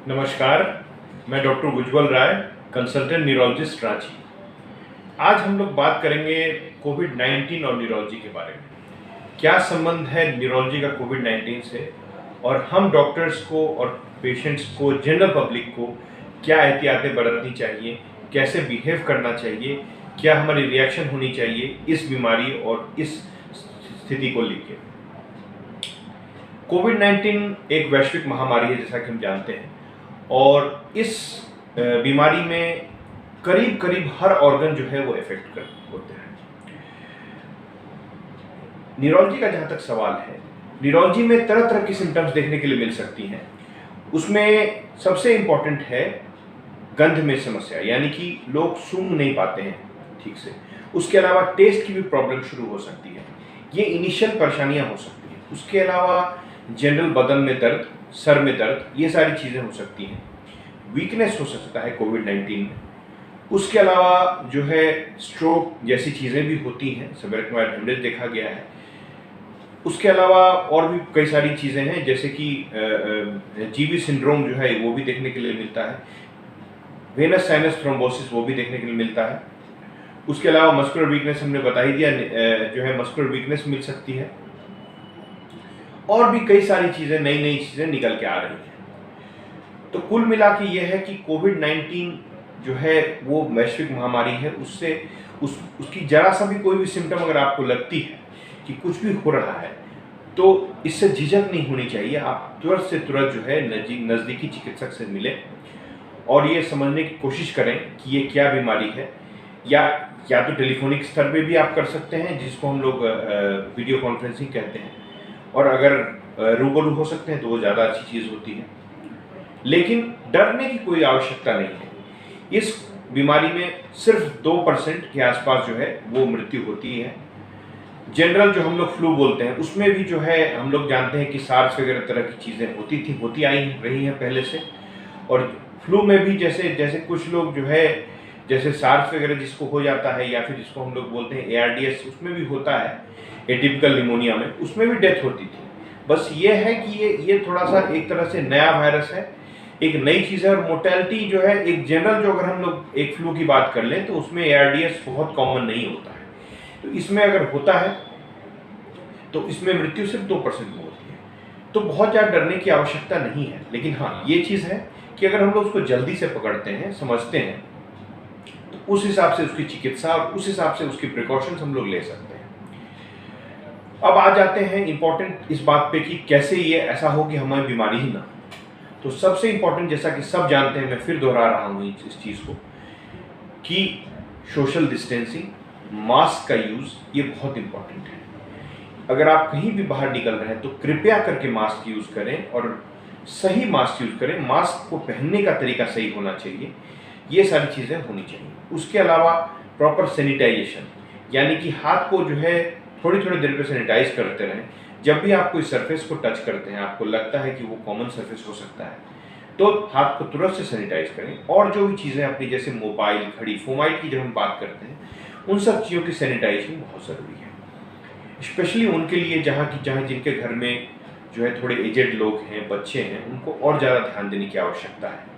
नमस्कार, मैं डॉक्टर उज्ज्वल राय, consultant neurologist Ranchi. आज हम लोग बात करेंगे कोविड-19 और न्यूरोलॉजी के बारे में। क्या संबंध है न्यूरोलॉजी का कोविड-19 से और हम डॉक्टर्स को और पेशेंट्स को, जनरल पब्लिक को क्या एहतियातें बरतनी चाहिए, कैसे बिहेव करना चाहिए, क्या हमारी रिएक्शन होनी चाहिए इस बीमारी और इस स्थिति को लेके। कोविड-19 एक वैश्विक महामारी है, जैसा कि हम जानते हैं, और इस बीमारी में करीब करीब हर ऑर्गन जो है वो इफेक्ट होते हैं। न्यूरोलॉजी का जहाँ तक सवाल है, न्यूरोलॉजी में तरह तरह की सिम्टम्स देखने के लिए मिल सकती हैं। उसमें सबसे इम्पॉर्टेंट है गंध में समस्या, यानी कि लोग सूंघ नहीं पाते हैं ठीक से। उसके अलावा टेस्ट की भी प्रॉब्लम शुरू हो सकती है, ये इनिशियल परेशानियां हो सकती हैं। उसके अलावा जनरल बदन में दर्द, सर में दर्द, ये सारी चीज़ें हो सकती हैं। वीकनेस हो सकता है कोविड-19 में। उसके अलावा जो है स्ट्रोक जैसी चीज़ें भी होती हैं, सबएक्यूट हेमरेज देखा गया है। उसके अलावा और भी कई सारी चीज़ें हैं, जैसे कि जीबी सिंड्रोम जो है वो भी देखने के लिए मिलता है। वेनस साइनस थ्रोम्बोसिस वो भी देखने के लिए मिलता है। उसके अलावा मस्कुलर वीकनेस हमने बता ही दिया, जो है मस्कुलर वीकनेस मिल सकती है। और भी कई सारी चीज़ें, नई नई चीज़ें निकल के आ रही हैं। तो कुल मिला के ये है कि कोविड-19 जो है वो वैश्विक महामारी है। उसकी जरा सा भी कोई भी सिम्टम अगर आपको लगती है कि कुछ भी हो रहा है, तो इससे झिझक नहीं होनी चाहिए। आप तुरंत से तुरंत जो है नज़दीकी चिकित्सक से मिलें और ये समझने की कोशिश करें कि ये क्या बीमारी है। या तो टेलीफोनिक स्तर पे भी आप कर सकते हैं, जिसको हम लोग वीडियो कॉन्फ्रेंसिंग कहते हैं, और अगर रूबरू हो सकते हैं तो वो ज़्यादा अच्छी चीज़ होती है। लेकिन डरने की कोई आवश्यकता नहीं है। इस बीमारी में सिर्फ 2% के आसपास जो है वो मृत्यु होती है। जनरल जो हम लोग फ्लू बोलते हैं, उसमें भी जो है हम लोग जानते हैं कि सार्स वगैरह तरह की चीज़ें होती आई रही हैं पहले से। और फ्लू में भी जैसे कुछ लोग जो है, जैसे सार्स वगैरह जिसको हो जाता है, या फिर जिसको हम लोग बोलते हैं ARDS, उसमें भी होता है, एटिपिकल निमोनिया में, उसमें भी डेथ होती थी। बस ये है कि ये थोड़ा सा एक तरह से नया वायरस है, एक नई चीज़ है। और मोर्टेलिटी जो है, एक जनरल जो अगर हम लोग एक फ्लू की बात कर लें तो उसमें ARDS बहुत कॉमन नहीं होता है। तो इसमें अगर होता है तो इसमें मृत्यु सिर्फ 2% में होती है। तो बहुत ज़्यादा डरने की आवश्यकता नहीं है। लेकिन हाँ, ये चीज़ है कि अगर हम लोग उसको जल्दी से पकड़ते हैं, समझते हैं, तो उस हिसाब से उसकी चिकित्सा और उस हिसाब से उसकी प्रिकॉशंस हम लोग ले सकते हैं। अब आ जाते हैं इम्पोर्टेंट इस बात पे कि कैसे ये ऐसा हो कि हमें बीमारी ही ना हो। तो सबसे इम्पोर्टेंट, जैसा कि सब जानते हैं, मैं फिर दोहरा रहा हूँ इस चीज़ को, कि सोशल डिस्टेंसिंग, मास्क का यूज़, ये बहुत इम्पोर्टेंट है। अगर आप कहीं भी बाहर निकल रहे हैं तो कृपया करके मास्क यूज़ करें, और सही मास्क यूज़ करें। मास्क को पहनने का तरीका सही होना चाहिए। ये सारी चीज़ें होनी चाहिए। उसके अलावा प्रॉपर सैनिटाइजेशन, यानी कि हाथ को जो है थोड़ी थोड़ी देर पे सैनिटाइज करते रहें। जब भी आप कोई सरफेस को टच करते हैं, आपको लगता है कि वो कॉमन सरफेस हो सकता है, तो हाथ को तुरंत से सैनिटाइज करें। और जो भी चीज़ें अपनी, जैसे मोबाइल, घड़ी, फोमाइट की जब हम बात करते हैं, उन सब चीज़ों की सैनिटाइजेशन बहुत ज़रूरी है। स्पेशली उनके लिए जहाँ जिनके घर में जो है थोड़े एजेड लोग हैं, बच्चे हैं, उनको और ज़्यादा ध्यान देने की आवश्यकता है।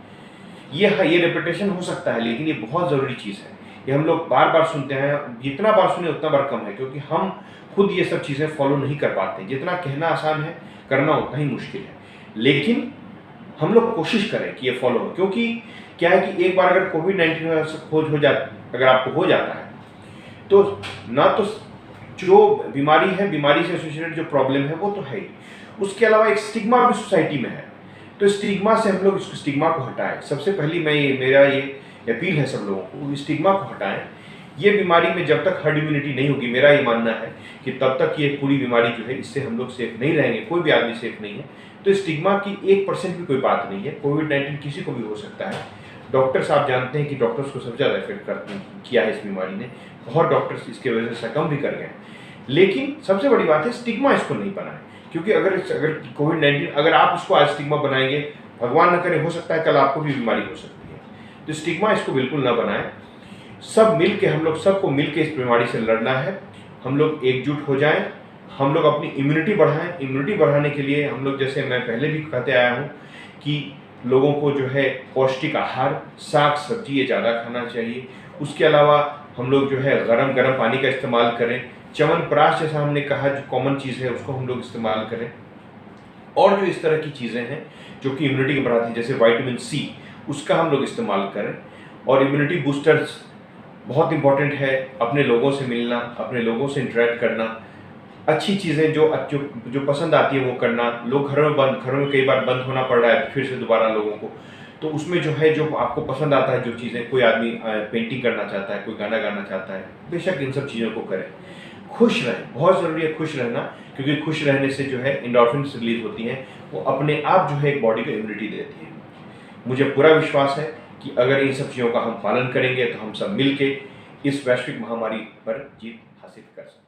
ये रेपुटेशन हो सकता है, लेकिन ये बहुत ज़रूरी चीज़ है। ये हम लोग बार बार सुनते हैं, जितना बार सुने उतना बार कम है, क्योंकि हम खुद ये सब चीज़ें फॉलो नहीं कर पाते। जितना कहना आसान है, करना उतना ही मुश्किल है। लेकिन हम लोग कोशिश करें कि ये फॉलो हो, क्योंकि क्या है कि एक बार अगर कोविड-19 खोज हो जाए, अगर आपको हो जाता है, तो ना तो जो बीमारी है, बीमारी से एसोसिएटेड जो प्रॉब्लम है वो तो है ही, उसके अलावा एक स्टिग्मा भी सोसाइटी में है। तो स्टिग्मा से हम लोग इसको, स्टिग्मा को हटाएं। सबसे पहली मेरा ये अपील है सब लोगों को, स्टिग्मा को हटाएं। ये बीमारी में जब तक हर्ड इम्यूनिटी नहीं होगी, मेरा ये मानना है कि तब तक ये पूरी बीमारी जो है, इससे हम लोग सेफ नहीं रहेंगे। कोई भी आदमी सेफ नहीं है। तो स्टिग्मा की 1% भी कोई बात नहीं है। कोविड-19 किसी को भी हो सकता है। डॉक्टर्स, आप जानते हैं कि डॉक्टर्स को सबसे ज़्यादा इफेक्ट किया है इस बीमारी ने। बहुत डॉक्टर्स इसके वजह से सकम भी कर गए। लेकिन सबसे बड़ी बात है, स्टिग्मा इसको नहीं बनाए। क्योंकि अगर कोविड-19, अगर आप उसको आज स्टिग्मा बनाएंगे, भगवान न करे, हो सकता है कल आपको भी बीमारी हो सकती है। तो स्टिग्मा इसको बिल्कुल ना बनाएं। सब मिल के, हम लोग सबको मिल के इस बीमारी से लड़ना है। हम लोग एकजुट हो जाएं, हम लोग अपनी इम्यूनिटी बढ़ाएं। इम्यूनिटी बढ़ाने के लिए हम लोग, जैसे मैं पहले भी कहते आया हूँ, कि लोगों को जो है पौष्टिक आहार, साग सब्जी ये ज़्यादा खाना चाहिए। उसके अलावा हम लोग जो है गरम गरम पानी का इस्तेमाल करें। च्यवनप्राश जैसा हमने कहा जो कॉमन चीज़ है उसको हम लोग इस्तेमाल करें। और जो इस तरह की चीज़ें हैं जो कि इम्यूनिटी को बढ़ाती हैं, जैसे विटामिन सी, उसका हम लोग इस्तेमाल करें। और इम्यूनिटी बूस्टर्स बहुत इंपॉर्टेंट है। अपने लोगों से मिलना, अपने लोगों से इंटरेक्ट करना, अच्छी चीज़ें जो जो जो पसंद आती है वो करना। लोग घरों में कई बार बंद होना पड़ रहा है फिर से दोबारा लोगों को, तो उसमें जो है जो आपको पसंद आता है जो चीज़ें, कोई आदमी पेंटिंग करना चाहता है, कोई गाना गाना चाहता है, बेशक इन सब चीज़ों को करें। खुश रहें, बहुत ज़रूरी है खुश रहना, क्योंकि खुश रहने से जो है एंडोर्फिन्स रिलीज होती हैं, वो अपने आप जो है एक बॉडी को इम्यूनिटी देती है। मुझे पूरा विश्वास है कि अगर इन सब चीज़ों का हम पालन करेंगे तो हम सब मिल के इस वैश्विक महामारी पर जीत हासिल कर सकते हैं।